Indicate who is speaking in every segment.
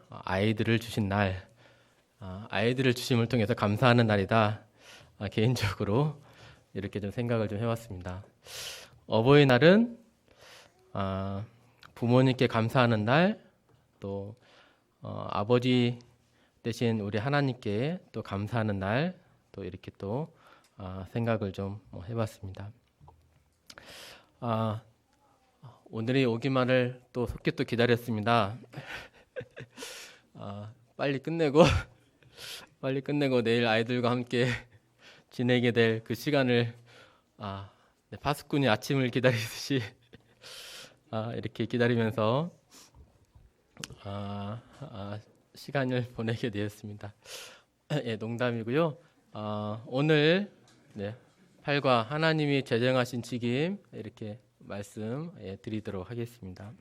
Speaker 1: 아이들을 주신 날, 아이들을 주심을 통해서 감사하는 날이다. 개인적으로 이렇게 좀 생각을 좀 해봤습니다. 어버이날은 부모님께 감사하는 날, 또 아버지 대신 우리 하나님께 또 감사하는 날, 또 이렇게 또 생각을 좀 해봤습니다. 오늘이 오기만을 또 속히 또 기다렸습니다. 빨리 끝내고 내일 아이들과 함께 지내게 될 그 시간을 파수꾼이 아침을 기다리듯이 이렇게 기다리면서 시간을 보내게 되었습니다. 예, 농담이고요. 오늘 8과 하나님이 제정하신 직임 이렇게 말씀 드리도록 하겠습니다.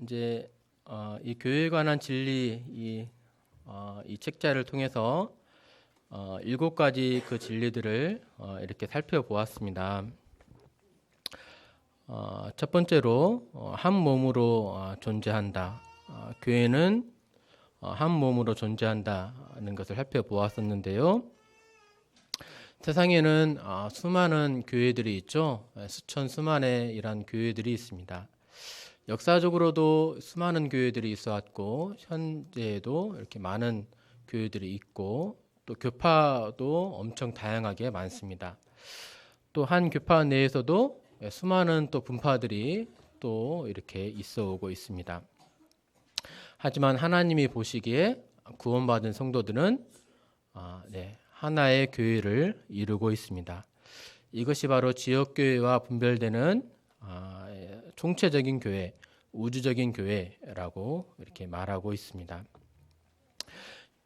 Speaker 1: 이제 이 교회에 관한 진리 이 책자를 통해서 7가지 그 진리들을 이렇게 살펴보았습니다. 첫 번째로 한 몸으로 존재한다. 교회는 한 몸으로 존재한다는 것을 살펴보았었는데요. 세상에는 수많은 교회들이 있죠. 수천 수만의 이런 교회들이 있습니다. 역사적으로도 수많은 교회들이 있어왔고 현재에도 이렇게 많은 교회들이 있고 또 교파도 엄청 다양하게 많습니다. 또 한 교파 내에서도 수많은 또 분파들이 또 이렇게 있어오고 있습니다. 하지만 하나님이 보시기에 구원받은 성도들은 하나의 교회를 이루고 있습니다. 이것이 바로 지역교회와 분별되는 총체적인 교회, 우주적인 교회라고 이렇게 말하고 있습니다.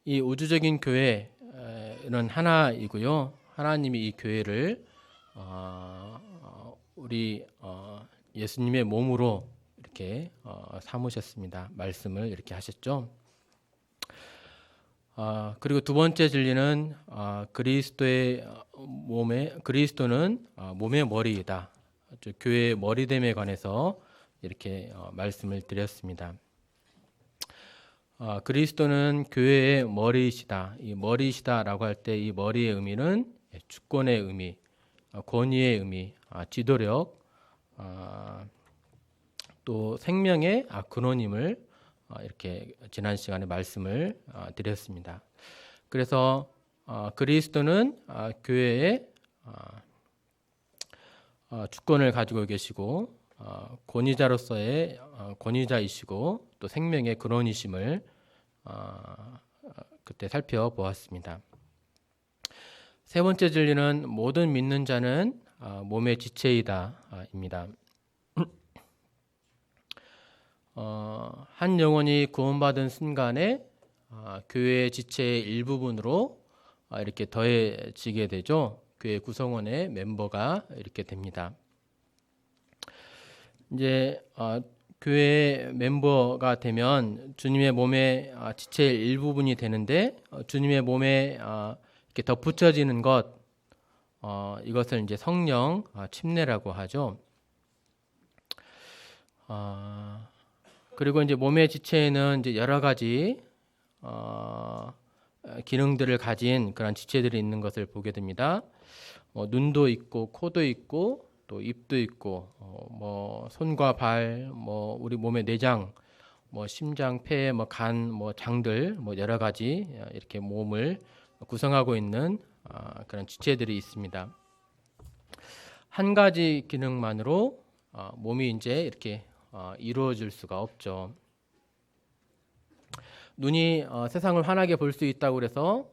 Speaker 1: 이 우주적인 교회는 하나이고요. 하나님이 이 교회를 우리 예수님의 몸으로 이렇게 삼으셨습니다. 말씀을 이렇게 하셨죠. 그리고 두 번째 진리는 그리스도는 몸의 머리이다. 교회의 머리됨에 관해서 이렇게 말씀을 드렸습니다. 그리스도는 교회의 머리이시다. 이 머리이시다라고 할 때 이 머리의 의미는 주권의 의미, 권위의 의미, 지도력, 또 생명의 근원임을 이렇게 지난 시간에 말씀을 드렸습니다. 그래서 그리스도는 교회의 주권을 가지고 계시고 권위자로서의 권위자이시고 또 생명의 근원이심을 그때 살펴보았습니다. 세 번째 진리는 모든 믿는 자는 몸의 지체이다입니다. 한 영혼이 구원받은 순간에 교회의 지체의 일부분으로 이렇게 더해지게 되죠. 교회 구성원의 멤버가 이렇게 됩니다. 이제 교회의 멤버가 되면 주님의 몸의 지체의 일부분이 되는데 주님의 몸에 이렇게 덧붙여지는 것 이것을 이제 성령 침례라고 하죠. 그리고 이제 몸의 지체에는 이제 여러 가지 기능들을 가진 그런 지체들이 있는 것을 보게 됩니다. 눈도 있고, 코도 있고, 또 입도 있고, 손과 발, 우리 몸의 내장, 심장, 폐, 간, 장들, 여러 가지 이렇게 몸을 구성하고 있는 그런 지체들이 있습니다. 한 가지 기능만으로 몸이 이제 이렇게 이루어질 수가 없죠. 눈이 세상을 환하게 볼 수 있다고 그래서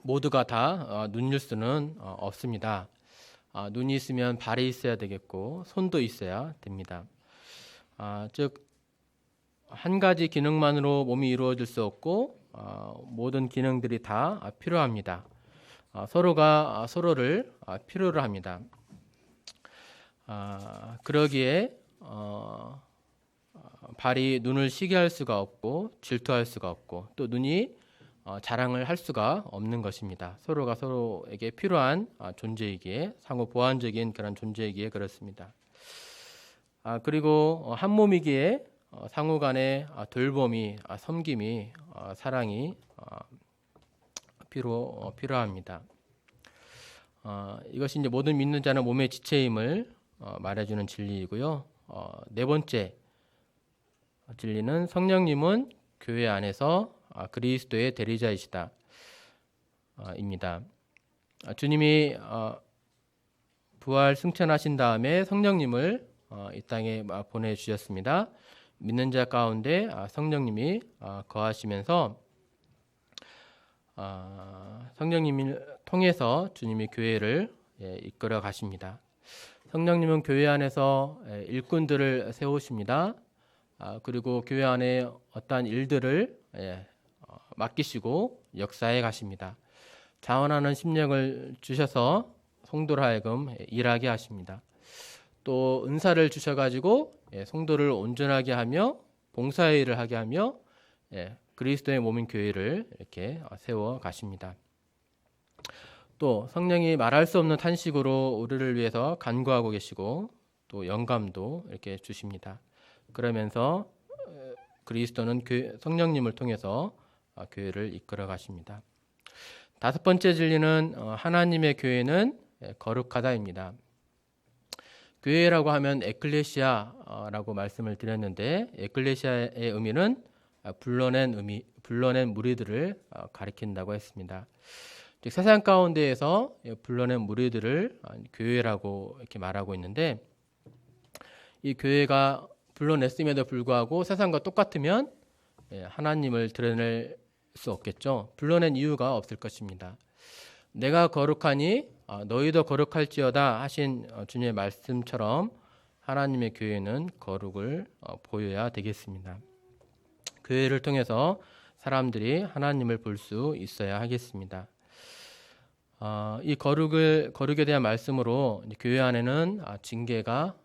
Speaker 1: 모두가 다 눈일 수는 없습니다. 눈이 있으면 발이 있어야 되겠고 손도 있어야 됩니다. 즉 한 가지 기능만으로 몸이 이루어질 수 없고 모든 기능들이 다 필요합니다. 서로가 서로를 필요로 합니다. 그러기에 발이 눈을 시기할 수가 없고 질투할 수가 없고 또 눈이 자랑을 할 수가 없는 것입니다. 서로가 서로에게 필요한 존재이기에 상호 보완적인 그런 존재이기에 그렇습니다. 그리고 한 몸이기에 상호 간의 돌봄이 섬김이 사랑이 필요합니다. 이것이 이제 모든 믿는 자는 몸의 지체임을 말해주는 진리이고요. 네 번째 진리는 성령님은 교회 안에서 그리스도의 대리자이시다 입니다. 주님이 부활 승천하신 다음에 성령님을 이 땅에 보내주셨습니다. 믿는 자 가운데 성령님이 거하시면서 성령님을 통해서 주님이 교회를 이끌어 가십니다. 성령님은 교회 안에서 일꾼들을 세우십니다. 그리고 교회 안에 어떠한 일들을 맡기시고 역사해 가십니다. 자원하는 심령을 주셔서 성도를 하여금 일하게 하십니다. 또 은사를 주셔가지고 성도를 온전하게 하며 봉사의 일을 하게 하며 그리스도의 몸인 교회를 이렇게 세워 가십니다. 또 성령이 말할 수 없는 탄식으로 우리를 위해서 간구하고 계시고 또 영감도 이렇게 주십니다. 그러면서 그리스도는 성령님을 통해서 교회를 이끌어 가십니다. 다섯 번째 진리는 하나님의 교회는 거룩하다입니다. 교회라고 하면 에클레시아라고 말씀을 드렸는데 에클레시아의 의미는 불러낸 무리들을 가리킨다고 했습니다. 즉 세상 가운데에서 불러낸 무리들을 교회라고 이렇게 말하고 있는데 이 교회가 불러냈음에도 불구하고 세상과 똑같으면 하나님을 드러낼 수 없겠죠. 불러낸 이유가 없을 것입니다. 내가 거룩하니 너희도 거룩할지어다 하신 주님의 말씀처럼 하나님의 교회는 거룩을 보여야 되겠습니다. 교회를 통해서 사람들이 하나님을 볼 수 있어야 하겠습니다. 이 거룩에 대한 말씀으로 교회 안에는 징계가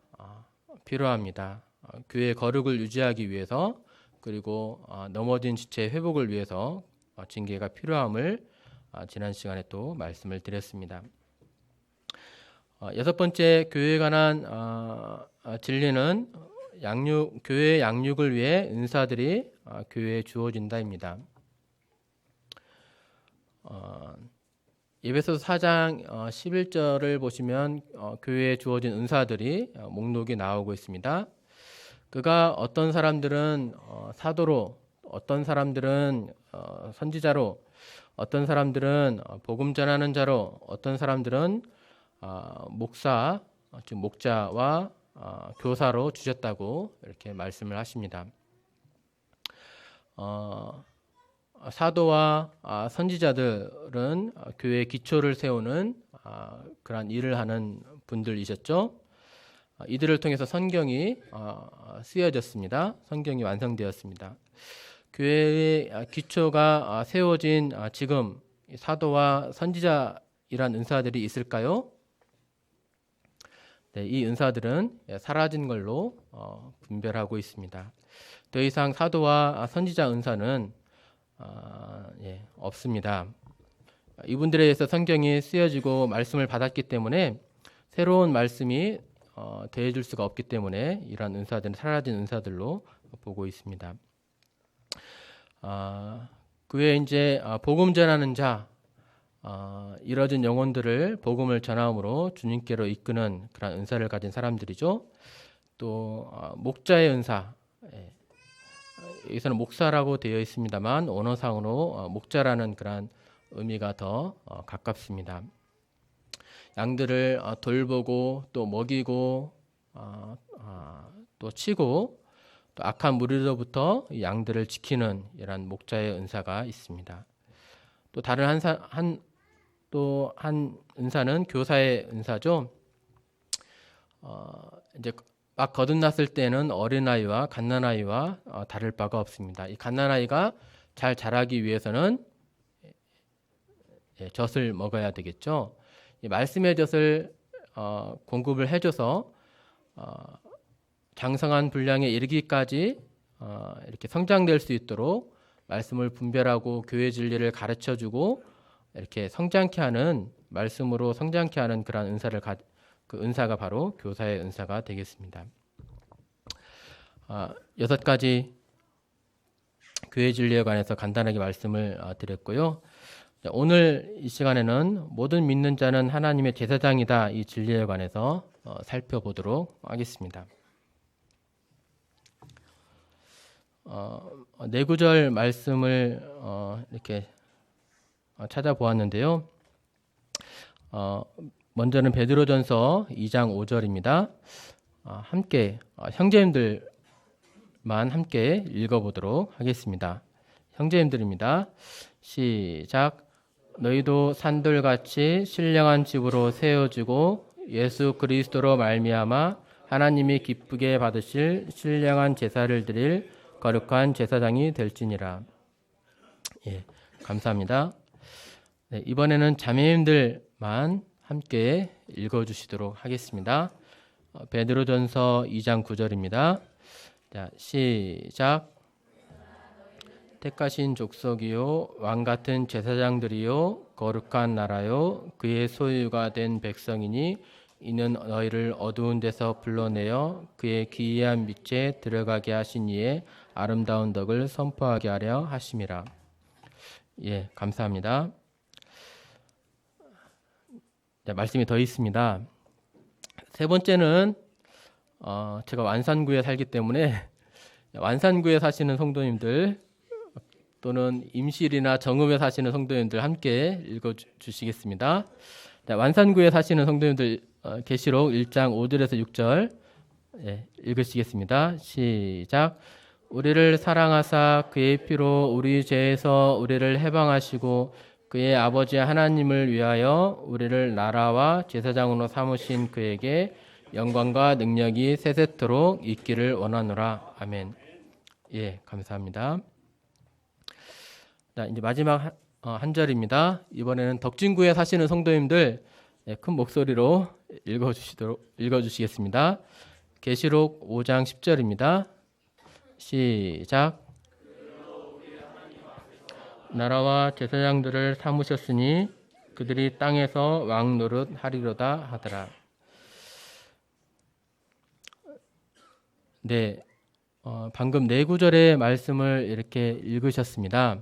Speaker 1: 필요합니다. 교회의 거룩을 유지하기 위해서 그리고 넘어진 지체의 회복을 위해서 징계가 필요함을 지난 시간에 또 말씀을 드렸습니다. 여섯 번째 교회에 관한 진리는 교회의 양육을 위해 은사들이 교회에 주어진다입니다. 에베소서 4장 11절을 보시면 교회에 주어진 은사들이 목록이 나오고 있습니다. 그가 어떤 사람들은 사도로, 어떤 사람들은 선지자로, 어떤 사람들은 복음 전하는 자로, 어떤 사람들은 목사, 즉 목자와 교사로 주셨다고 이렇게 말씀을 하십니다. 사도와 선지자들은 교회의 기초를 세우는 그러한 일을 하는 분들이셨죠. 이들을 통해서 성경이 쓰여졌습니다. 성경이 완성되었습니다. 교회의 기초가 세워진 지금 사도와 선지자이란 은사들이 있을까요? 네, 이 은사들은 사라진 걸로 분별하고 있습니다. 더 이상 사도와 선지자 은사는 없습니다. 이분들에 의해서 성경이 쓰여지고 말씀을 받았기 때문에 새로운 말씀이 더해줄 수가 없기 때문에 이러한 은사들은 사라진 은사들로 보고 있습니다. 그 외에 이제 복음 전하는 자, 이뤄진 영혼들을 복음을 전함으로 주님께로 이끄는 그런 은사를 가진 사람들이죠. 또 목자의 은사, 여기서는 목사라고 되어 있습니다만 언어상으로 목자라는 그런 의미가 더 가깝습니다. 양들을 돌보고 또 먹이고 또 치고 또 악한 무리로부터 양들을 지키는 이런 목자의 은사가 있습니다. 또 다른 한 은사는 교사의 은사죠. 이제 막 거듭났을 때는 어린아이와 갓난아이와 다를 바가 없습니다. 이 갓난아이가 잘 자라기 위해서는 젖을 먹어야 되겠죠. 이 말씀의 젖을 공급을 해줘서 장성한 분량에 이르기까지 이렇게 성장될 수 있도록 말씀을 분별하고 교회 진리를 가르쳐주고 이렇게 성장케 하는 말씀으로 성장케 하는 그런 그 은사가 바로 교사의 은사가 되겠습니다. 6가지 교회 진리에 관해서 간단하게 말씀을 드렸고요. 오늘 이 시간에는 모든 믿는 자는 하나님의 제사장이다 이 진리에 관해서 살펴보도록 하겠습니다. 네 구절 말씀을 이렇게 찾아보았는데요. 먼저는 베드로전서 2장 5절입니다. 함께 형제님들만 함께 읽어보도록 하겠습니다. 형제님들입니다. 시작. 너희도 산돌같이 신령한 집으로 세워지고 예수 그리스도로 말미암아 하나님이 기쁘게 받으실 신령한 제사를 드릴 거룩한 제사장이 될지니라. 예, 감사합니다. 네, 이번에는 자매님들만 함께 읽어주시도록 하겠습니다. 베드로전서 2장 9절입니다. 자, 시작. 택하신 족속이요 왕같은 제사장들이요 거룩한 나라요 그의 소유가 된 백성이니 이는 너희를 어두운 데서 불러내어 그의 기이한 빛에 들어가게 하신 이의 아름다운 덕을 선포하게 하려 하심이라. 예, 감사합니다. 네, 말씀이 더 있습니다. 세 번째는 제가 완산구에 살기 때문에 완산구에 사시는 성도님들 또는 임실이나 정읍에 사시는 성도님들 함께 읽어주시겠습니다. 네, 완산구에 사시는 성도님들 계시록 1장 5절에서 6절 읽으시겠습니다. 시작. 우리를 사랑하사 그의 피로 우리 죄에서 우리를 해방하시고 그의 아버지 하나님을 위하여 우리를 나라와 제사장으로 삼으신 그에게 영광과 능력이 세세토록 있기를 원하노라. 아멘. 예, 감사합니다. 자, 이제 마지막 한 절입니다. 이번에는 덕진구에 사시는 성도님들 큰 목소리로 읽어주시겠습니다. 계시록 5장 10절입니다. 시작. 나라와 제사장들을 삼으셨으니 그들이 땅에서 왕 노릇 하리로다 하더라. 네, 방금 네 구절의 말씀을 이렇게 읽으셨습니다.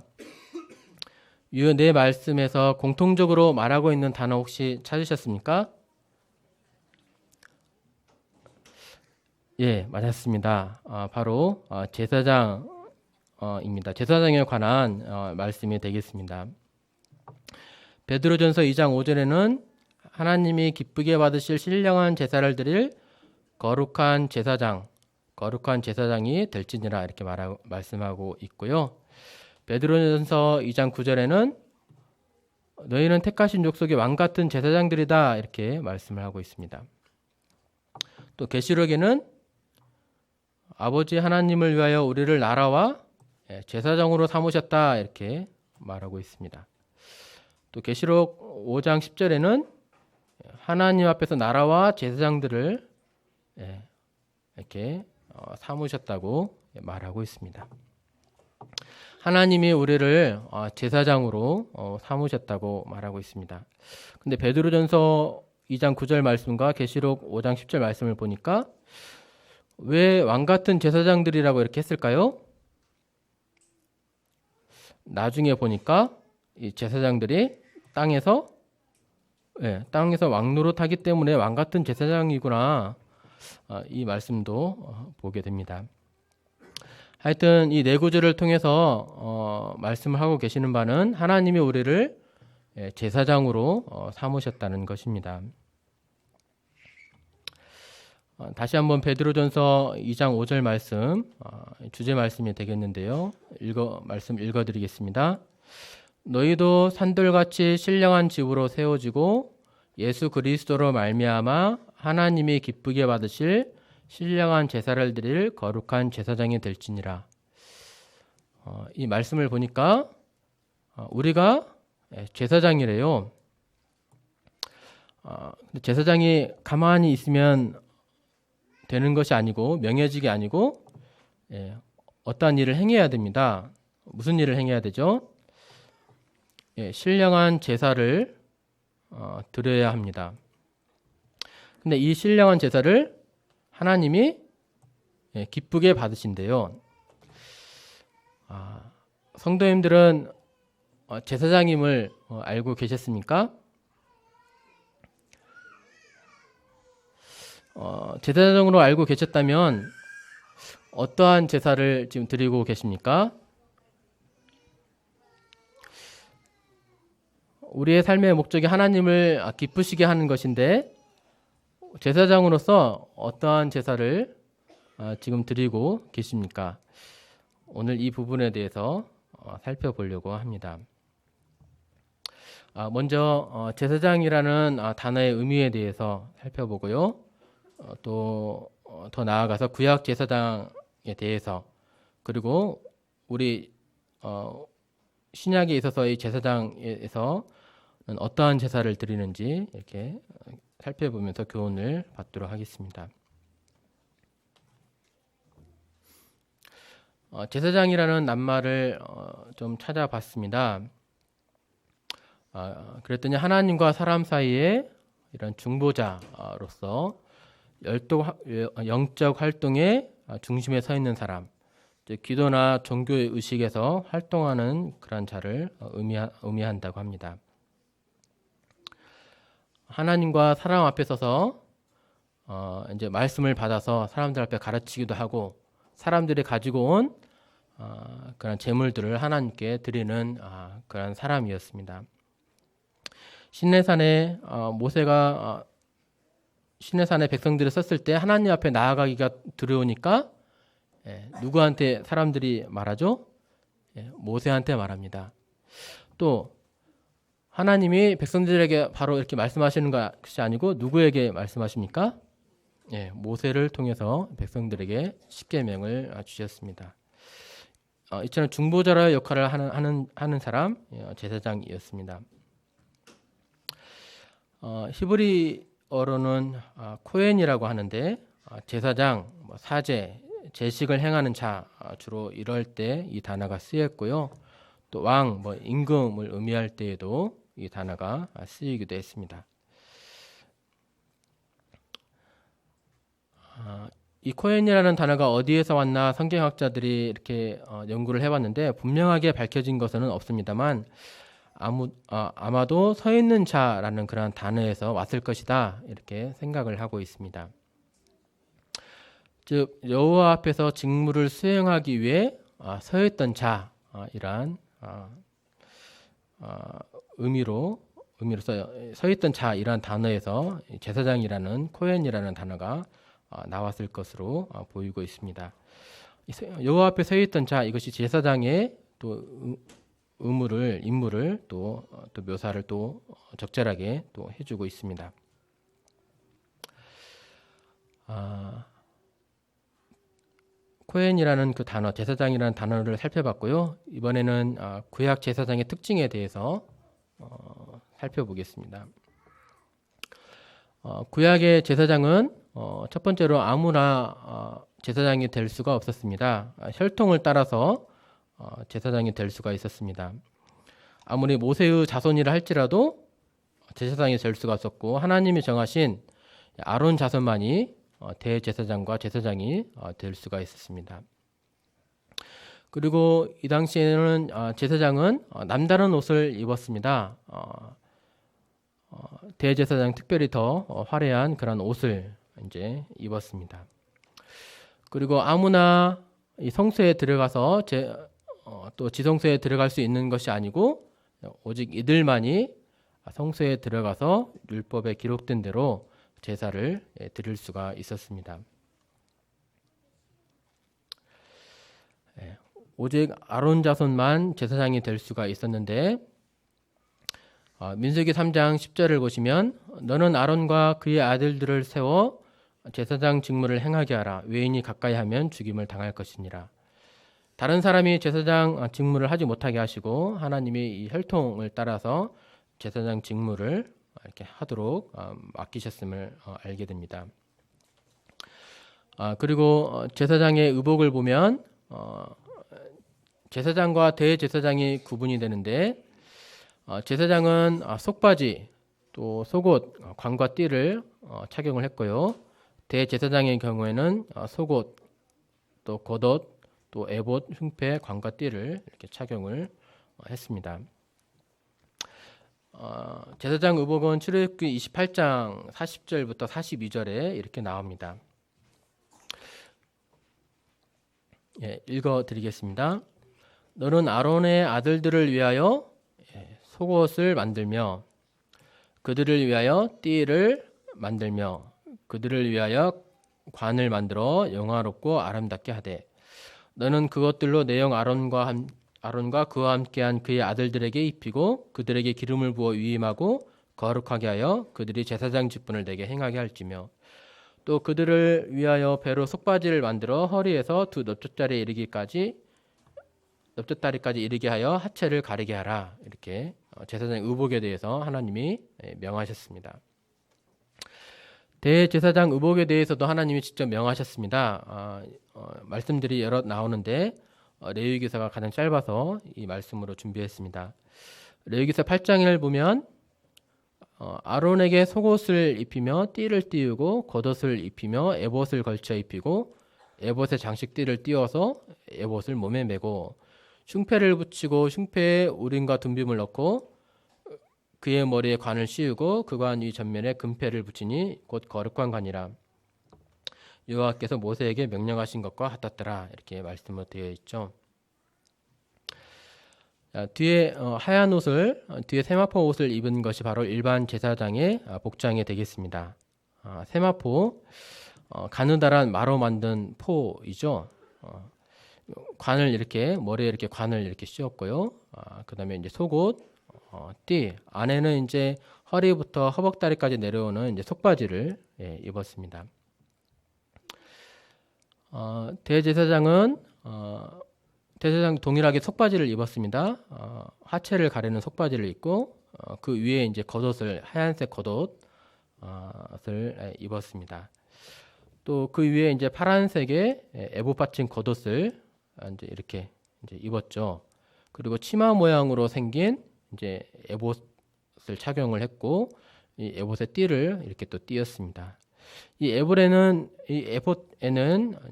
Speaker 1: 이 네 말씀에서 공통적으로 말하고 있는 단어 혹시 찾으셨습니까? 예, 맞았습니다. 바로 제사장입니다. 제사장에 관한 말씀이 되겠습니다. 베드로전서 2장 5절에는 하나님이 기쁘게 받으실 신령한 제사를 드릴 거룩한 제사장이 될지니라 이렇게 말씀하고 있고요. 베드로전서 2장 9절에는 너희는 택하신 족속의 왕같은 제사장들이다 이렇게 말씀을 하고 있습니다. 또 계시록에는 아버지 하나님을 위하여 우리를 나라와 제사장으로 삼으셨다 이렇게 말하고 있습니다. 또 계시록 5장 10절에는 하나님 앞에서 나라와 제사장들을 이렇게 삼으셨다고 말하고 있습니다. 하나님이 우리를 제사장으로 삼으셨다고 말하고 있습니다. 근데 베드로전서 2장 9절 말씀과 계시록 5장 10절 말씀을 보니까 왜 왕같은 제사장들이라고 이렇게 했을까요? 나중에 보니까 이 제사장들이 땅에서 왕노릇하기 때문에 왕같은 제사장이구나 이 말씀도 보게 됩니다. 하여튼 이 네 구절을 통해서 말씀을 하고 계시는 바는 하나님이 우리를 제사장으로 삼으셨다는 것입니다. 다시 한번 베드로전서 2장 5절 말씀 주제 말씀이 되겠는데요. 말씀 읽어드리겠습니다. 너희도 산돌같이 신령한 집으로 세워지고 예수 그리스도로 말미암아 하나님이 기쁘게 받으실 신령한 제사를 드릴 거룩한 제사장이 될지니라. 이 말씀을 보니까 우리가 제사장이래요. 제사장이 가만히 있으면 되는 것이 아니고 명예직이 아니고 어떠한 일을 행해야 됩니다. 무슨 일을 행해야 되죠? 예, 신령한 제사를 드려야 합니다. 근데 이 신령한 제사를 하나님이 기쁘게 받으신대요. 성도님들은 제사장임을 알고 계셨습니까? 제사장으로 알고 계셨다면 어떠한 제사를 지금 드리고 계십니까? 우리의 삶의 목적이 하나님을 기쁘시게 하는 것인데 제사장으로서 어떠한 제사를 지금 드리고 계십니까? 오늘 이 부분에 대해서 살펴보려고 합니다. 먼저 제사장이라는 단어의 의미에 대해서 살펴보고요. 또 더 나아가서 구약 제사장에 대해서, 그리고 우리 신약에 있어서의 제사장에서는 어떠한 제사를 드리는지 이렇게 살펴보면서 교훈을 받도록 하겠습니다. 제사장이라는 낱말을 좀 찾아봤습니다. 그랬더니 하나님과 사람 사이에 이런 중보자로서 영적 활동의 중심에 서 있는 사람, 기도나 종교의 의식에서 활동하는 그런 자를 의미한다고 합니다. 하나님과 사람 앞에 서서 이제 말씀을 받아서 사람들 앞에 가르치기도 하고, 사람들이 가지고 온 그런 제물들을 하나님께 드리는 그런 사람이었습니다. 시내산에 모세가 시내산에 백성들을 썼을 때 하나님 앞에 나아가기가 두려우니까 누구한테 사람들이 말하죠? 모세한테 말합니다. 또 하나님이 백성들에게 바로 이렇게 말씀하시는 것이 아니고 누구에게 말씀하십니까? 모세를 통해서 백성들에게 십계명을 주셨습니다. 이처럼 중보자의 역할을 하는 사람, 제사장이었습니다. 히브리어로는 코헨이라고 하는데 제사장, 사제, 제식을 행하는 자, 주로 이럴 때 이 단어가 쓰였고요. 또 왕, 임금을 의미할 때에도 이 단어가 쓰이기도 했습니다. 이 코헨이라는 단어가 어디에서 왔나 성경학자들이 이렇게 연구를 해봤는데 분명하게 밝혀진 것은 없습니다만 아마도 서 있는 자라는 그런 단어에서 왔을 것이다, 이렇게 생각을 하고 있습니다. 즉 여호와 앞에서 직무를 수행하기 위해 서 있던 자, 이란 의미로서 서 있던 자 이란 단어에서 제사장이라는 코헨이라는 단어가 나왔을 것으로 보이고 있습니다. 여호와 앞에 서 있던 자, 이것이 제사장의 또 임무를 또 묘사를 또 적절하게 또 해주고 있습니다. 코헨이라는 그 단어, 제사장이라는 단어를 살펴봤고요. 이번에는 구약 제사장의 특징에 대해서 살펴보겠습니다. 구약의 제사장은 첫 번째로 아무나 제사장이 될 수가 없었습니다. 혈통을 따라서 제사장이 될 수가 있었습니다. 아무리 모세의 자손이라 할지라도 제사장이 될 수가 없었고, 하나님이 정하신 아론 자손만이 대제사장과 제사장이 될 수가 있었습니다. 그리고 이 당시에는 제사장은 남다른 옷을 입었습니다. 대제사장 특별히 더 화려한 그런 옷을 이제 입었습니다. 그리고 아무나 이 성소에 들어가서 또 지성소에 들어갈 수 있는 것이 아니고 오직 이들만이 성소에 들어가서 율법에 기록된 대로 제사를 드릴 수가 있었습니다. 오직 아론 자손만 제사장이 될 수가 있었는데, 민수기 3장 10절을 보시면 너는 아론과 그의 아들들을 세워 제사장 직무를 행하게 하라. 외인이 가까이 하면 죽임을 당할 것이니라. 다른 사람이 제사장 직무를 하지 못하게 하시고 하나님이 이 혈통을 따라서 제사장 직무를 이렇게 하도록 맡기셨음을 알게 됩니다. 그리고 제사장의 의복을 보면 제사장과 대제사장이 구분이 되는데 제사장은 속바지 또 속옷 관과 띠를 착용을 했고요. 대제사장의 경우에는 속옷 또 겉옷 또 에봇 흉패 관과 띠를 이렇게 착용을 했습니다. 제사장 의복은 출애굽기 28장 40절부터 42절에 이렇게 나옵니다. 읽어드리겠습니다. 너는 아론의 아들들을 위하여 속옷을 만들며 그들을 위하여 띠를 만들며 그들을 위하여 관을 만들어 영화롭고 아름답게 하되 너는 그것들로 내 형 아론과 그와 함께한 그의 아들들에게 입히고 그들에게 기름을 부어 위임하고 거룩하게 하여 그들이 제사장 직분을 내게 행하게 할지며 또 그들을 위하여 배로 속바지를 만들어 허리에서 두 넓적다리까지 이르게 하여 하체를 가리게 하라. 이렇게 제사장 의복에 대해서 하나님이 명하셨습니다. 대제사장 의복에 대해서도 하나님이 직접 명하셨습니다. 말씀들이 여러 나오는데 레위기서가 가장 짧아서 이 말씀으로 준비했습니다. 레위기서 8장을 보면 아론에게 속옷을 입히며 띠를 띄우고 겉옷을 입히며 에봇을 걸쳐 입히고 에봇에 장식띠를 띄워서 에봇을 몸에 메고 흉패를 붙이고 흉패에 우림과 둠빔을 넣고 그의 머리에 관을 씌우고 그 관 위 전면에 금패를 붙이니 곧 거룩한 관이라. 여호와께서 모세에게 명령하신 것과 같았더라. 이렇게 말씀으로 되어 있죠. 뒤에 하얀 옷을 뒤에 세마포 옷을 입은 것이 바로 일반 제사장의 복장이 되겠습니다. 세마포 가느다란 마로 만든 포이죠. 관을 이렇게 머리에 이렇게 관을 이렇게 씌웠고요. 그다음에 이제 속옷, 띠 안에는 이제 허리부터 허벅다리까지 내려오는 이제 속바지를 입었습니다. 대제사장은 대제사장 동일하게 속바지를 입었습니다. 하체를 가리는 속바지를 입고 그 위에 이제 겉옷을 하얀색 겉옷을 입었습니다. 또 그 위에 이제 파란색의 에봇 받친 겉옷을 이제 이렇게 이제 입었죠. 그리고 치마 모양으로 생긴 이제 에봇을 착용을 했고 이 에봇의 띠를 이렇게 또 띄었습니다. 이 에봇에는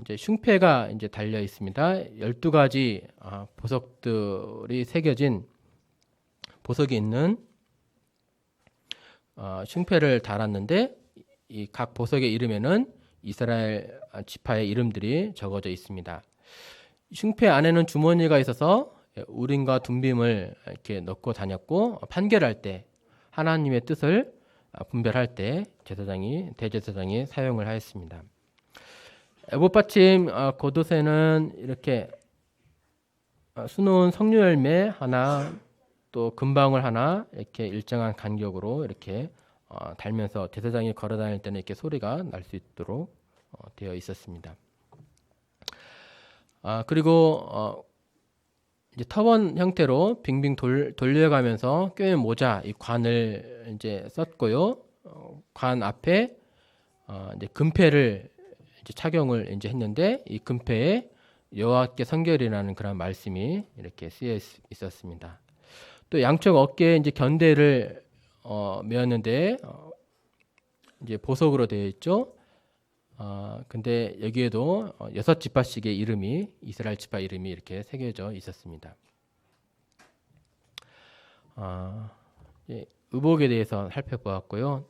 Speaker 1: 이제 흉패가 이제 달려 있습니다. 12가지 보석들이 새겨진 보석이 있는 흉패를 달았는데 이 각 보석의 이름에는 이스라엘 지파의 이름들이 적어져 있습니다. 흉패 안에는 주머니가 있어서 우림과 둠빔을 이렇게 넣고 다녔고 판결할 때 하나님의 뜻을 분별할 때 대제사장이 사용을 하였습니다. 에봇 받침 겉옷에는 이렇게 수놓은 석류 열매 하나 또 금방울 하나 이렇게 일정한 간격으로 이렇게 달면서 제사장이 걸어 다닐 때는 이렇게 소리가 날 수 있도록 되어 있었습니다. 그리고 이제 터번 형태로 빙빙 돌려가면서 꿰맨 모자 이 관을 이제 썼고요. 관 앞에 이제 금패를 이제 착용을 이제 했는데 이 금패에 여호와께 성결이라는 그런 말씀이 이렇게 쓰여 있었습니다. 또 양쪽 어깨에 이제 견대를 메었는데 이제 보석으로 되어 있죠. 근데 여기에도 6지파씩의 이름이 이스라엘 지파 이름이 이렇게 새겨져 있었습니다. 의복에 대해서 살펴보았고요.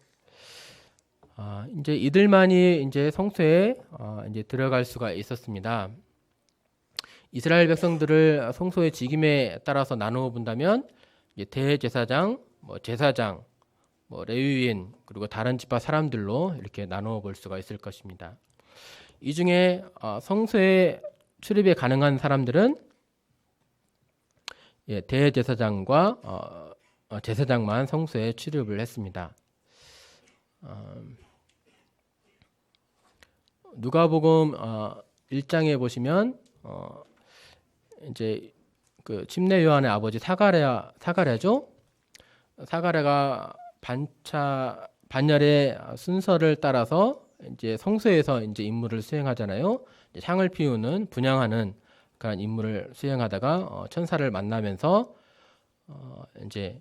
Speaker 1: 이제 이들만이 이제 성소에 이제 들어갈 수가 있었습니다. 이스라엘 백성들을 성소의 직임에 따라서 나누어 본다면 대제사장, 제사장, 레위인 그리고 다른 지파 사람들로 이렇게 나누어 볼 수가 있을 것입니다. 이 중에 성소에 출입이 가능한 사람들은 대제사장과 제사장만 성소에 출입을 했습니다. 누가복음 1장에 보시면 이제 그 침례 요한의 아버지 사가랴죠. 사가랴가 반열의 순서를 따라서 이제 성소에서 이제 임무를 수행하잖아요. 향을 피우는 분향하는 그런 임무를 수행하다가 천사를 만나면서 이제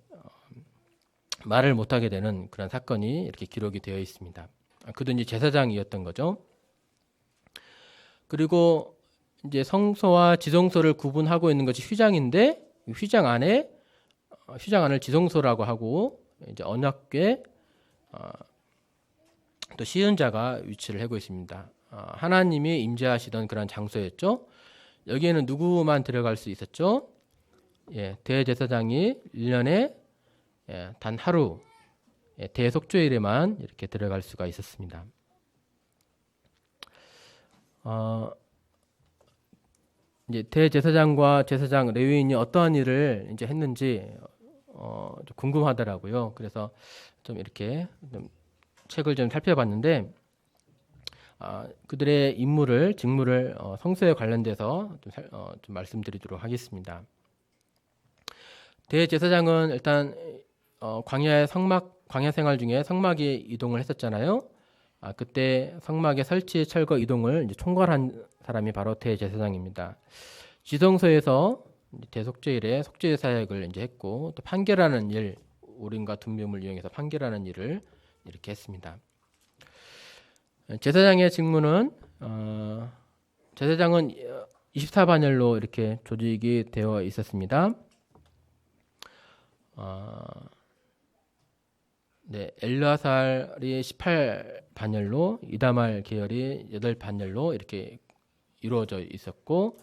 Speaker 1: 말을 못하게 되는 그런 사건이 이렇게 기록이 되어 있습니다. 그도 이제 제사장이었던 거죠. 그리고 이제 성소와 지성소를 구분하고 있는 것이 휘장인데 휘장 안을 지성소라고 하고 이제 언약궤 또 시은자가 위치를 하고 있습니다. 하나님이 임재하시던 그런 장소였죠. 여기에는 누구만 들어갈 수 있었죠? 대제사장이 1년에 단 하루 대속죄일에만 이렇게 들어갈 수가 있었습니다. 이제 대제사장과 제사장 레위인이 어떠한 일을 이제 했는지 좀 궁금하더라고요. 그래서 좀 이렇게 좀 책을 좀 살펴봤는데 그들의 직무를 성소에 관련돼서 좀 말씀드리도록 하겠습니다. 대제사장은 일단 광야 생활 중에 성막에 이동을 했었잖아요. 그때 성막의 설치, 철거, 이동을 이제 총괄한 사람이 바로 대제사장입니다. 지성소에서 대속죄일에 속죄 사역을 이제 했고 또 판결하는 일, 우림과 둠뷴을 이용해서 판결하는 일을 이렇게 했습니다. 제사장의 직무는 제사장은 24반열로 이렇게 조직이 되어 있었습니다. 엘르아살이 18반열로 이다말 계열이 8반열로 이렇게 이루어져 있었고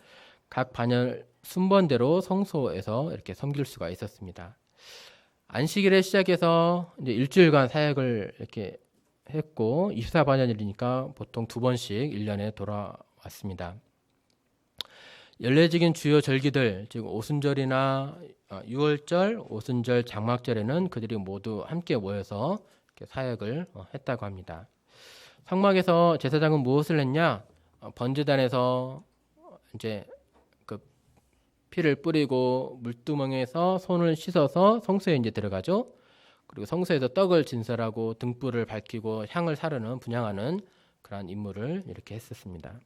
Speaker 1: 각 반열 순번대로 성소에서 이렇게 섬길 수가 있었습니다. 안식일에 시작해서 이제 일주일간 사역을 이렇게 했고 24반열이니까 보통 2번씩 1년에 돌아왔습니다. 연례적인 주요 절기들, 즉 오순절이나 유월절, 오순절, 장막절에는 그들이 모두 함께 모여서 사역을 했다고 합니다. 성막에서 제사장은 무엇을 했냐? 번제단에서 이제 그 피를 뿌리고 물두멍에서 손을 씻어서 성소에 이제 들어가죠. 그리고 성소에서 떡을 진설하고 등불을 밝히고 향을 사르는 분향하는 그러한 임무를 이렇게 했었습니다.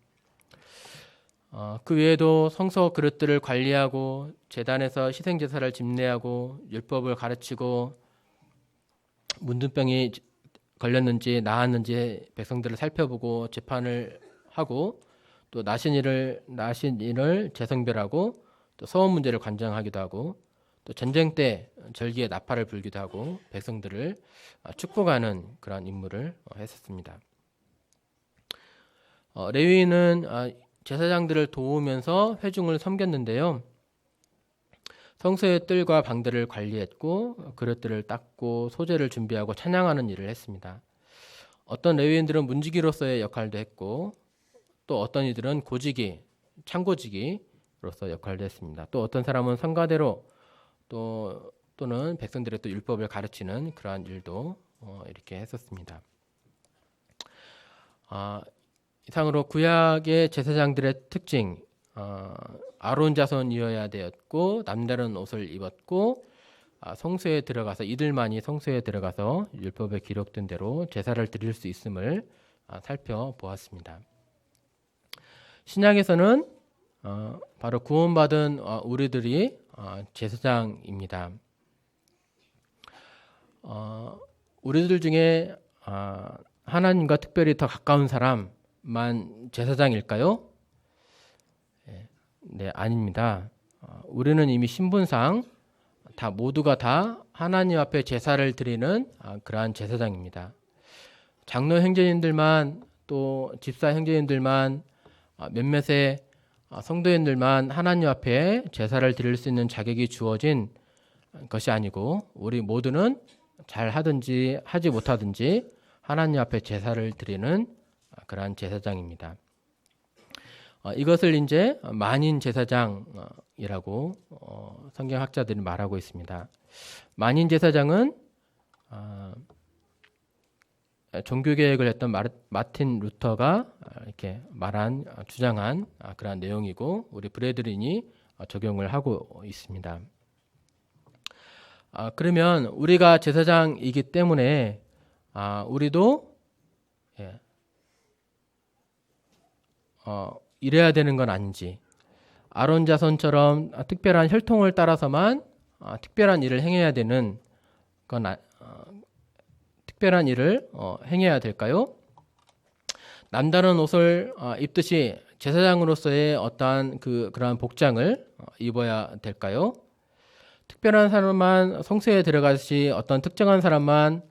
Speaker 1: 그 외에도 성소 그릇들을 관리하고 제단에서 희생제사를 집례하고 율법을 가르치고 문둥병이 걸렸는지 나았는지 백성들을 살펴보고 재판을 하고 또 나신 일을 재성별하고 또 서원 문제를 관장하기도 하고 또 전쟁 때 절기에 나팔을 불기도 하고 백성들을 축복하는 그런 임무를 했었습니다. 레위인은 제사장들을 도우면서 회중을 섬겼는데요. 성소의 뜰과 방들을 관리했고 그릇들을 닦고 소제를 준비하고 찬양하는 일을 했습니다. 어떤 레위인들은 문지기로서의 역할도 했고 또 어떤 이들은 고지기, 창고지기로서 역할도 했습니다. 또 어떤 사람은 성가대로 또는 백성들의 또 율법을 가르치는 그러한 일도 이렇게 했었습니다. 이상으로 구약의 제사장들의 특징, 아론 자손이어야 되었고 남다른 옷을 입었고 성소에 들어가서 이들만이 성소에 들어가서 율법에 기록된 대로 제사를 드릴 수 있음을 살펴보았습니다. 신약에서는 바로 구원받은 우리들이 제사장입니다. 우리들 중에 하나님과 특별히 더 가까운 사람만 제사장일까요? 네, 아닙니다. 우리는 이미 신분상 모두가 다 하나님 앞에 제사를 드리는 그러한 제사장입니다. 장로 형제님들만 또 집사 형제님들만 몇몇의 성도인들만 하나님 앞에 제사를 드릴 수 있는 자격이 주어진 것이 아니고 우리 모두는 잘 하든지 하지 못하든지 하나님 앞에 제사를 드리는 그러한 제사장입니다. 이것을 이제 만인 제사장이라고 성경학자들이 말하고 있습니다. 만인 제사장은 종교개혁을 했던 마틴 루터가 이렇게 주장한 그러한 내용이고 우리 브래드린이 적용을 하고 있습니다. 그러면 우리가 제사장이기 때문에 우리도 이래야 되는 건 아닌지 아론 자손처럼 특별한 혈통을 따라서만 특별한 일을 행해야 되는 건 특별한 일을 행해야 될까요? 남다른 옷을 입듯이 제사장으로서의 어떠한 그러한 복장을 입어야 될까요? 특별한 사람만 성소에 들어가시 어떤 특정한 사람만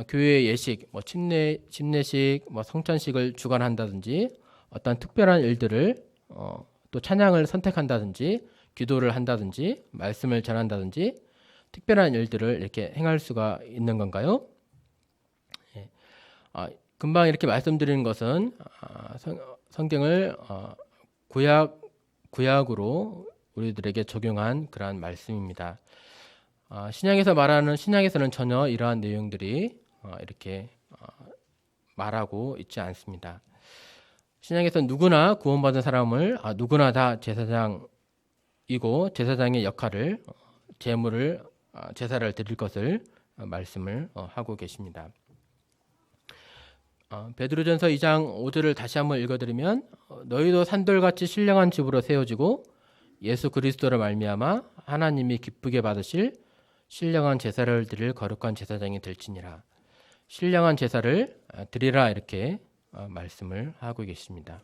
Speaker 1: 교회 예식, 뭐 침례식, 뭐 성찬식을 주관한다든지 어떤 특별한 일들을 또 찬양을 선택한다든지 기도를 한다든지 말씀을 전한다든지 특별한 일들을 이렇게 행할 수가 있는 건가요? 예. 금방 이렇게 말씀드리는 것은 성경을 구약으로 우리들에게 적용한 그러한 말씀입니다. 신약에서는 전혀 이러한 내용들이 이렇게 말하고 있지 않습니다. 신약에서 누구나 구원받은 사람을 누구나 다 제사장이고 제사장의 역할을 제사를 드릴 것을 말씀을 하고 계십니다. 베드로전서 2장 5절을 다시 한번 읽어드리면 너희도 산돌같이 신령한 집으로 세워지고 예수 그리스도를 말미암아 하나님이 기쁘게 받으실 신령한 제사를 드릴 거룩한 제사장이 될지니라. 신령한 제사를 드리라 이렇게 말씀을 하고 계십니다.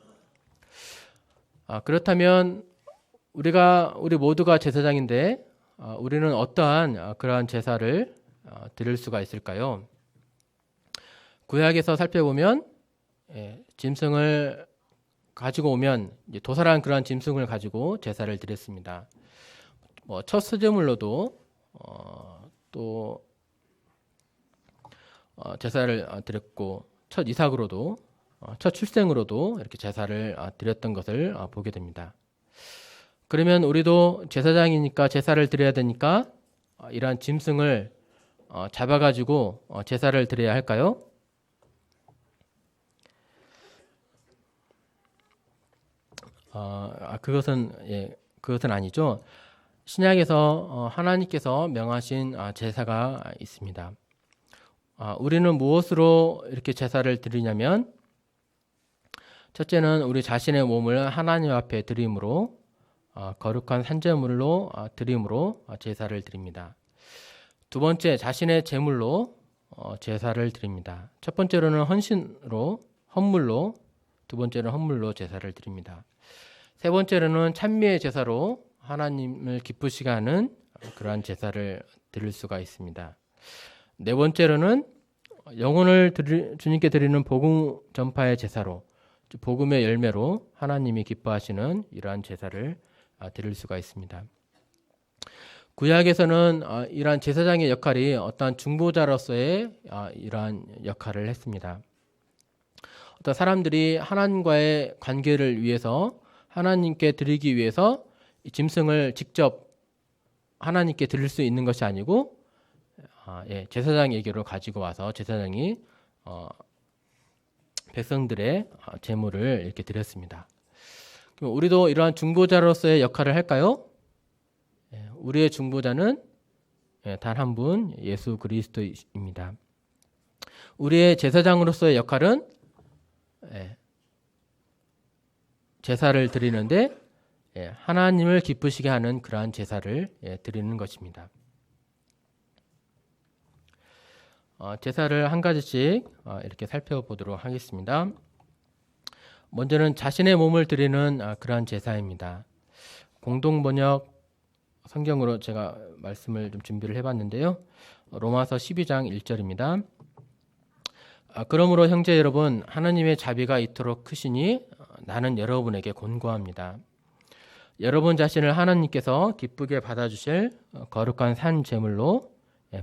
Speaker 1: 그렇다면 우리 모두가 제사장인데 우리는 어떠한 그러한 제사를 드릴 수가 있을까요? 구약에서 살펴보면 짐승을 가지고 오면 도살한 그러한 짐승을 가지고 제사를 드렸습니다. 첫 수제물로도 또 제사를 드렸고 첫 이삭으로도 첫 출생으로도 이렇게 제사를 드렸던 것을 보게 됩니다. 그러면 우리도 제사장이니까 제사를 드려야 되니까 이러한 짐승을 잡아가지고 제사를 드려야 할까요? 그것은 아니죠. 신약에서 하나님께서 명하신 제사가 있습니다. 우리는 무엇으로 이렇게 제사를 드리냐면 첫째는 우리 자신의 몸을 하나님 앞에 드림으로 거룩한 산제물로 드림으로 제사를 드립니다. 두 번째 자신의 제물로 제사를 드립니다. 첫 번째로는 헌물로 두 번째는 헌물로 제사를 드립니다. 세 번째로는 찬미의 제사로 하나님을 기쁘시게 하는 그러한 제사를 드릴 수가 있습니다. 네 번째로는 영혼을 주님께 드리는 복음 전파의 제사로 복음의 열매로 하나님이 기뻐하시는 이러한 제사를 드릴 수가 있습니다. 구약에서는 이러한 제사장의 역할이 어떠한 중보자로서의 이러한 역할을 했습니다. 어떤 사람들이 하나님과의 관계를 위해서 하나님께 드리기 위해서 이 짐승을 직접 하나님께 드릴 수 있는 것이 아니고 제사장에게로 가지고 와서 제사장이 백성들의 제물을 이렇게 드렸습니다. 그럼 우리도 이러한 중보자로서의 역할을 할까요? 우리의 중보자는 단 한 분 예수 그리스도입니다. 우리의 제사장으로서의 역할은 제사를 드리는데 하나님을 기쁘시게 하는 그러한 제사를 드리는 것입니다. 제사를 한 가지씩 이렇게 살펴보도록 하겠습니다. 먼저는 자신의 몸을 드리는 그러한 제사입니다. 공동번역 성경으로 제가 말씀을 좀 준비를 해봤는데요. 로마서 12장 1절입니다. 그러므로 형제 여러분 하나님의 자비가 이토록 크시니 나는 여러분에게 권고합니다. 여러분 자신을 하나님께서 기쁘게 받아주실 거룩한 산 제물로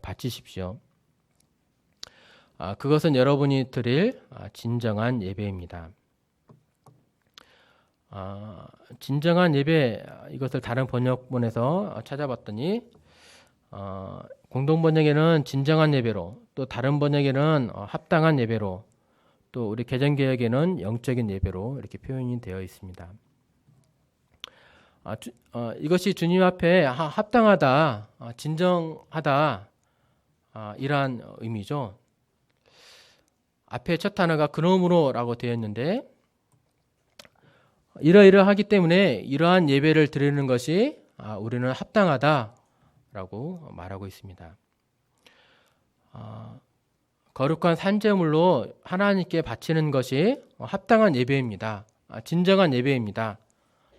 Speaker 1: 바치십시오. 그것은 여러분이 드릴 진정한 예배입니다. 진정한 예배 이것을 다른 번역본에서 찾아봤더니 공동번역에는 진정한 예배로 또 다른 번역에는 합당한 예배로 또 우리 개정개혁에는 영적인 예배로 이렇게 표현이 되어 있습니다. 이것이 주님 앞에 합당하다, 진정하다 이러한 의미죠. 앞에 첫 단어가 그러므로라고 되어 있는데 이러이러하기 때문에 이러한 예배를 드리는 것이 우리는 합당하다라고 말하고 있습니다. 거룩한 산제물로 하나님께 바치는 것이 합당한 예배입니다. 진정한 예배입니다.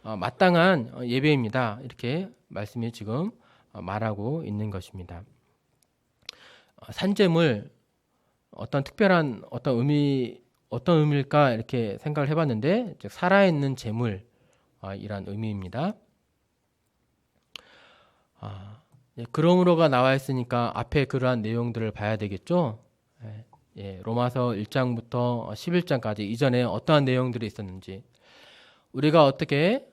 Speaker 1: 마땅한 예배입니다. 이렇게 말씀이 지금 말하고 있는 것입니다. 산제물, 어떤 특별한 어떤 의미일까 이렇게 생각을 해봤는데, 즉 살아있는 제물 이란 의미입니다. 그러므로가 나와 있으니까 앞에 그러한 내용들을 봐야 되겠죠. 로마서 1장부터 11장까지 이전에 어떠한 내용들이 있었는지, 우리가 어떻게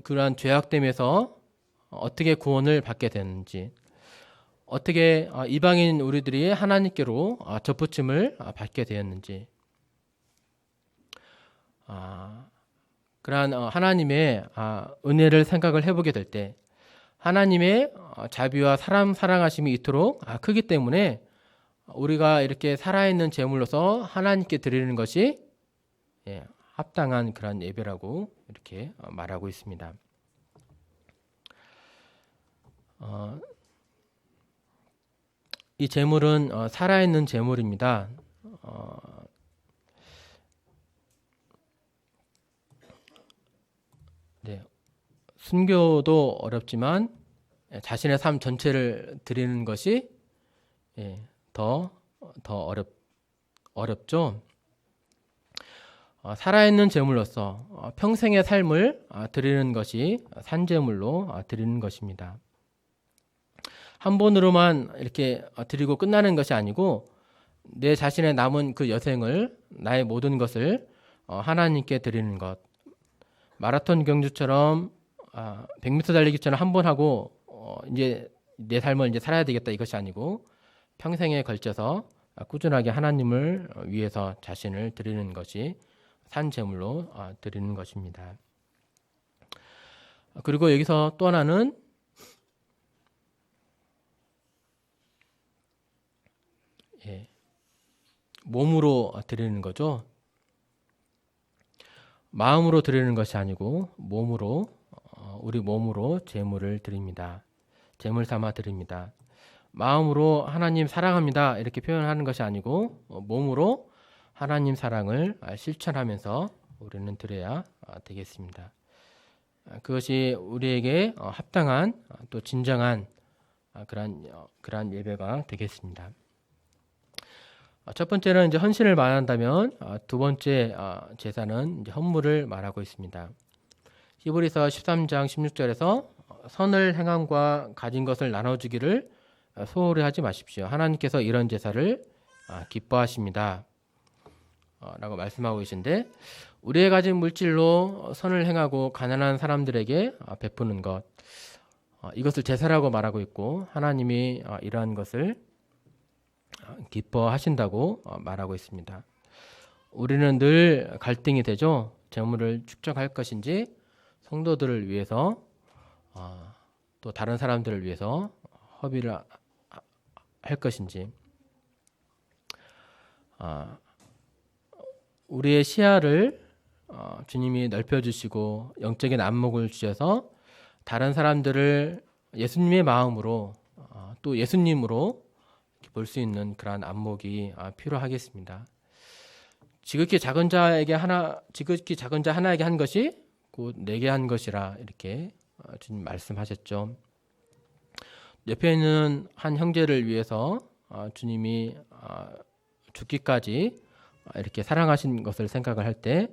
Speaker 1: 그러한 죄악됨에서 어떻게 구원을 받게 되는지, 어떻게 이방인 우리들이 하나님께로 접붙임을 받게 되었는지, 그러한 하나님의 은혜를 생각을 해보게 될 때, 하나님의 자비와 사람 사랑하심이 이토록 크기 때문에 우리가 이렇게 살아있는 제물로서 하나님께 드리는 것이 합당한 그런 예배라고 이렇게 말하고 있습니다. 이 제물은 살아있는 제물입니다. 순교도 어렵지만 자신의 삶 전체를 드리는 것이 더 어렵죠. 살아있는 제물로서 평생의 삶을 드리는 것이 산제물로 드리는 것입니다. 한 번으로만 이렇게 드리고 끝나는 것이 아니고, 내 자신의 남은 그 여생을, 나의 모든 것을 하나님께 드리는 것. 마라톤 경주처럼 100m 달리기처럼 한 번 하고 이제 내 삶을 이제 살아야 되겠다, 이것이 아니고 평생에 걸쳐서 꾸준하게 하나님을 위해서 자신을 드리는 것이 산제물로 드리는 것입니다. 그리고 여기서 또 하나는 몸으로 드리는 거죠. 마음으로 드리는 것이 아니고 우리 몸으로 제물을 드립니다. 제물 삼아 드립니다. 마음으로 하나님 사랑합니다 이렇게 표현하는 것이 아니고 몸으로 하나님 사랑을 실천하면서 우리는 드려야 되겠습니다. 그것이 우리에게 합당한 또 진정한 그러한 예배가 되겠습니다. 첫 번째는 이제 헌신을 말한다면, 두 번째 제사는 이제 헌물을 말하고 있습니다. 히브리서 13장 16절에서 선을 행함과 가진 것을 나눠주기를 소홀히 하지 마십시오. 하나님께서 이런 제사를 기뻐하십니다. 라고 말씀하고 계신데, 우리의 가진 물질로 선을 행하고 가난한 사람들에게 베푸는 것, 이것을 제사라고 말하고 있고, 하나님이 이러한 것을 기뻐하신다고 말하고 있습니다. 우리는 늘 갈등이 되죠. 재물을 축적할 것인지, 성도들을 위해서 또 다른 사람들을 위해서 허비를 할 것인지, 우리의 시야를 주님이 넓혀주시고 영적인 안목을 주셔서 다른 사람들을 예수님의 마음으로 또 예수님으로 볼 수 있는 그러한 안목이 필요하겠습니다. 지극히 작은 자 하나에게 한 것이 곧 내게 한 것이라 이렇게 주님 말씀하셨죠. 옆에 있는 한 형제를 위해서 주님이 죽기까지 이렇게 사랑하신 것을 생각을 할 때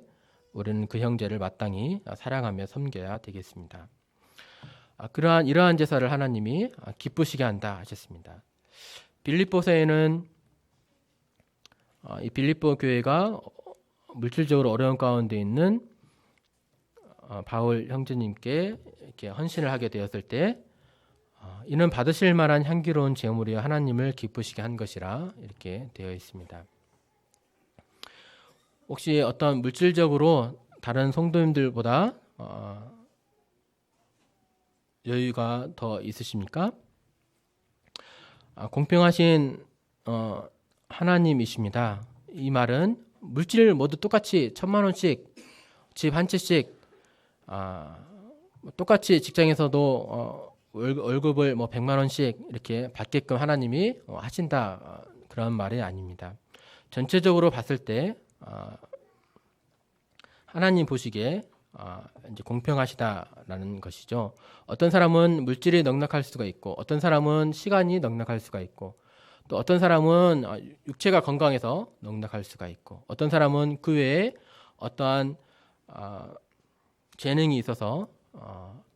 Speaker 1: 우리는 그 형제를 마땅히 사랑하며 섬겨야 되겠습니다. 이러한 제사를 하나님이 기쁘시게 한다 하셨습니다. 빌립보서에는 이 빌립보 교회가 물질적으로 어려운 가운데 있는 바울 형제님께 이렇게 헌신을 하게 되었을 때, 이는 받으실 만한 향기로운 제물이여 하나님을 기쁘시게 한 것이라 이렇게 되어 있습니다. 혹시 어떤 물질적으로 다른 성도님들보다 여유가 더 있으십니까? 공평하신 하나님이십니다. 이 말은 물질 모두 똑같이 1,000만 원씩 집 한 채씩 똑같이 직장에서도 월급을 뭐 100만 원씩 이렇게 받게끔 하나님이 하신다 그런 말이 아닙니다. 전체적으로 봤을 때 하나님 보시기에 이제 공평하시다라는 것이죠. 어떤 사람은 물질이 넉넉할 수가 있고, 어떤 사람은 시간이 넉넉할 수가 있고, 또 어떤 사람은 육체가 건강해서 넉넉할 수가 있고, 어떤 사람은 그 외에 어떠한 재능이 있어서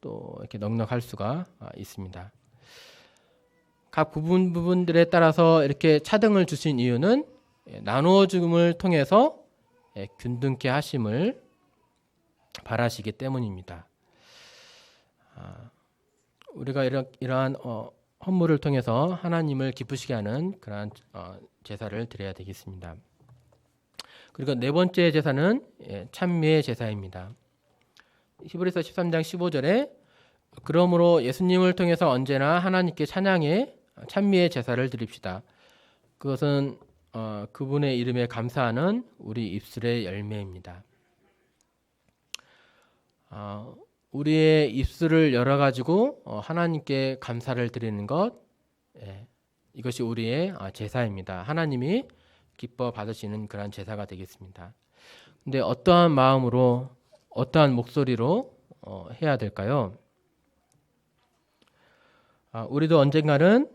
Speaker 1: 또 이렇게 넉넉할 수가 있습니다. 각 부분들에 따라서 이렇게 차등을 주신 이유는 나누어 줌을 통해서 균등케 하심을 바라시기 때문입니다. 우리가 이러한 헌물을 통해서 하나님을 기쁘시게 하는 그러한 제사를 드려야 되겠습니다. 그리고 네 번째 제사는 찬미의 제사입니다. 히브리서 13장 15절에 그러므로 예수님을 통해서 언제나 하나님께 찬양의 찬미의 제사를 드립시다. 그것은 그분의 이름에 감사하는 우리 입술의 열매입니다. 우리의 입술을 열어가지고 하나님께 감사를 드리는 것, 이것이 우리의 제사입니다. 하나님이 기뻐 받으시는 그러한 제사가 되겠습니다. 근데 어떠한 마음으로, 어떠한 목소리로 해야 될까요? 우리도 언젠가는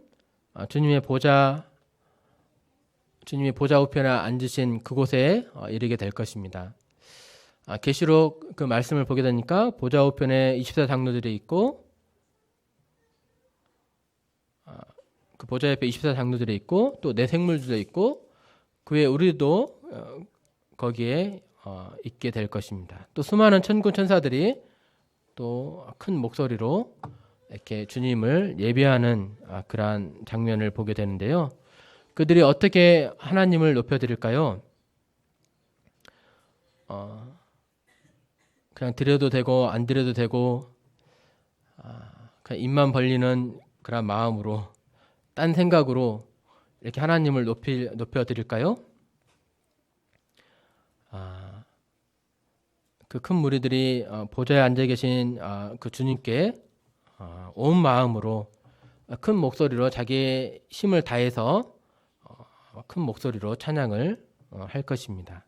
Speaker 1: 주님의 보좌 우편에 앉으신 그곳에 이르게 될 것입니다. 계시록 그 말씀을 보게 되니까 보좌 우편에 24장로들이 있고, 그 보좌 옆에 24장로들이 있고, 또 내 생물들도 있고, 그 외에 우리도 거기에 있게 될 것입니다. 또 수많은 천군 천사들이 또 큰 목소리로 이렇게 주님을 예배하는 그러한 장면을 보게 되는데요. 그들이 어떻게 하나님을 높여드릴까요? 그냥 드려도 되고 안 드려도 되고 그냥 입만 벌리는 그런 마음으로, 딴 생각으로 이렇게 하나님을 높여드릴까요? 그 큰 무리들이 보좌에 앉아 계신 그 주님께 온 마음으로 큰 목소리로 자기의 힘을 다해서 큰 목소리로 찬양을 할 것입니다.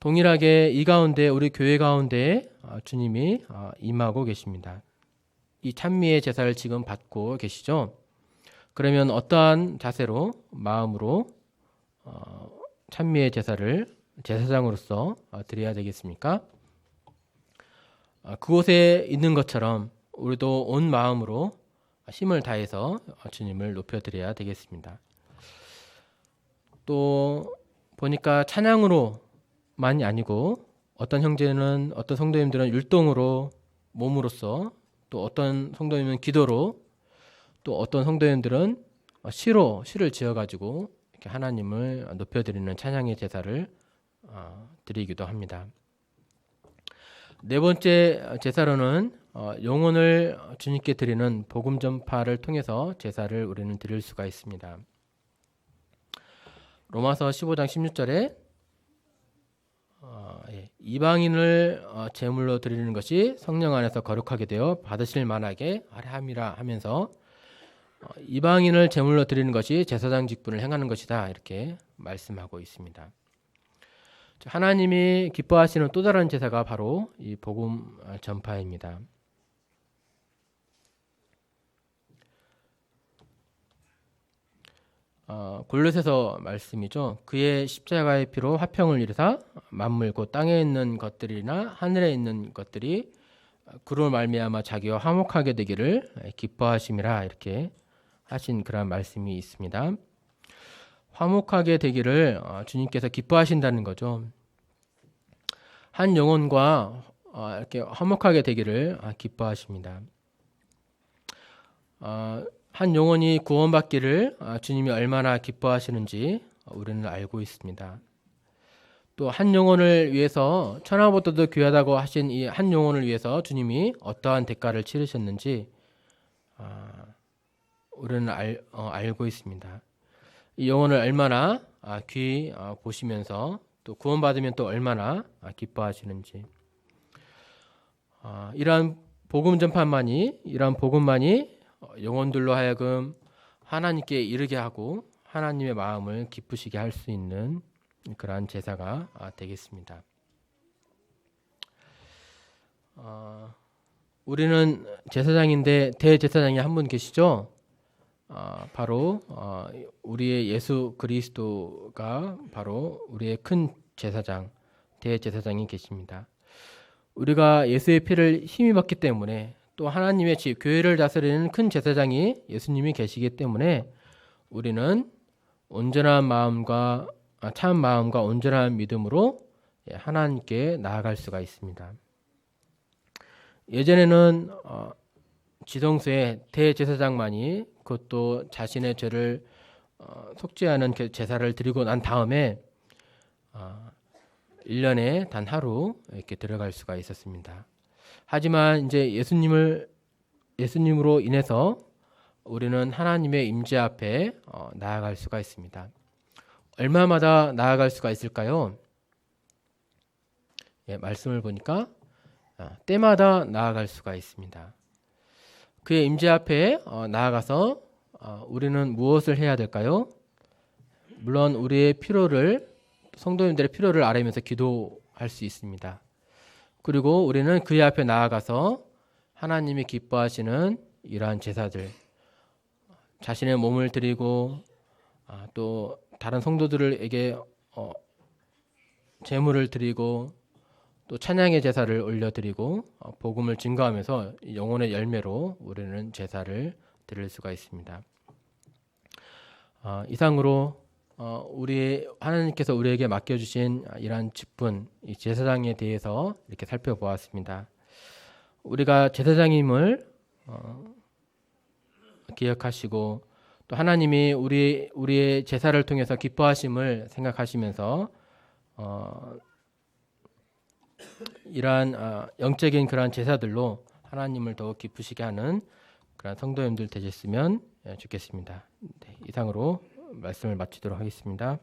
Speaker 1: 동일하게 이 가운데, 우리 교회 가운데 주님이 임하고 계십니다. 이 찬미의 제사를 지금 받고 계시죠? 그러면 어떠한 자세로, 마음으로 찬미의 제사를 제사장으로서 드려야 되겠습니까? 그곳에 있는 것처럼 우리도 온 마음으로 힘을 다해서 주님을 높여드려야 되겠습니다. 또 보니까 찬양으로만이 아니고 어떤 성도님들은 율동으로, 몸으로써, 또 어떤 성도님은 기도로, 또 어떤 성도님들은 시를 지어가지고 이렇게 하나님을 높여드리는 찬양의 제사를 드리기도 합니다. 네 번째 제사로는 영혼을 주님께 드리는 복음 전파를 통해서 제사를 우리는 드릴 수가 있습니다. 로마서 15장 16절에 이방인을 제물로 드리는 것이 성령 안에서 거룩하게 되어 받으실 만하게 하려 함이라 하면서 이방인을 제물로 드리는 것이 제사장 직분을 행하는 것이다, 이렇게 말씀하고 있습니다. 하나님이 기뻐하시는 또 다른 제사가 바로 이 복음 전파입니다. 골로새서 말씀이죠. 그의 십자가의 피로 화평을 이루사 만물 곧 땅에 있는 것들이나 하늘에 있는 것들이 그로 말미암아 자기와 화목하게 되기를 기뻐하심이라, 이렇게 하신 그런 말씀이 있습니다. 화목하게 되기를 주님께서 기뻐하신다는 거죠. 한 영혼과 이렇게 화목하게 되기를 기뻐하십니다. 한 영혼이 구원받기를 주님이 얼마나 기뻐하시는지 우리는 알고 있습니다. 또 한 영혼을 위해서 천하보다도 귀하다고 하신 이 한 영혼을 위해서 주님이 어떠한 대가를 치르셨는지 우리는 알고 있습니다. 이 영혼을 얼마나 귀히 보시면서 또 구원받으면 또 얼마나 기뻐하시는지. 이러한 복음 전파만이, 이러한 복음만이 영혼들로 하여금 하나님께 이르게 하고 하나님의 마음을 기쁘시게 할 수 있는 그러한 제사가 되겠습니다. 우리는 제사장인데 대제사장이 한 분 계시죠? 바로 우리의 예수 그리스도가 바로 우리의 큰 제사장, 대제사장이 계십니다. 우리가 예수의 피를 힘입었기 때문에 또 하나님의 집, 교회를 다스리는 큰 제사장이 예수님이 계시기 때문에 우리는 온전한 마음과 참 마음과 온전한 믿음으로 하나님께 나아갈 수가 있습니다. 예전에는 지성소에 대제사장만이 그것도 자신의 죄를 속죄하는 제사를 드리고 난 다음에 1년에 단 하루 이렇게 들어갈 수가 있었습니다. 하지만 이제 예수님으로 인해서 우리는 하나님의 임재 앞에 나아갈 수가 있습니다. 얼마마다 나아갈 수가 있을까요? 말씀을 보니까 때마다 나아갈 수가 있습니다. 그의 임재 앞에 나아가서 우리는 무엇을 해야 될까요? 물론 우리의 성도님들의 필요를 아뢰면서 기도할 수 있습니다. 그리고 우리는 그의 앞에 나아가서 하나님이 기뻐하시는 이러한 제사들, 자신의 몸을 드리고 또 다른 성도들에게 제물을 드리고 또 찬양의 제사를 올려드리고 복음을 증거하면서 영혼의 열매로 우리는 제사를 드릴 수가 있습니다. 이상으로 우리 하나님께서 우리에게 맡겨주신 이러한 직분, 이 제사장에 대해서 이렇게 살펴보았습니다. 우리가 제사장임을 기억하시고 또 하나님이 우리의 제사를 통해서 기뻐하심을 생각하시면서 이러한 영적인 그러한 제사들로 하나님을 더욱 기쁘시게 하는 그런 성도님들 되셨으면 좋겠습니다. 네, 이상으로 말씀을 마치도록 하겠습니다.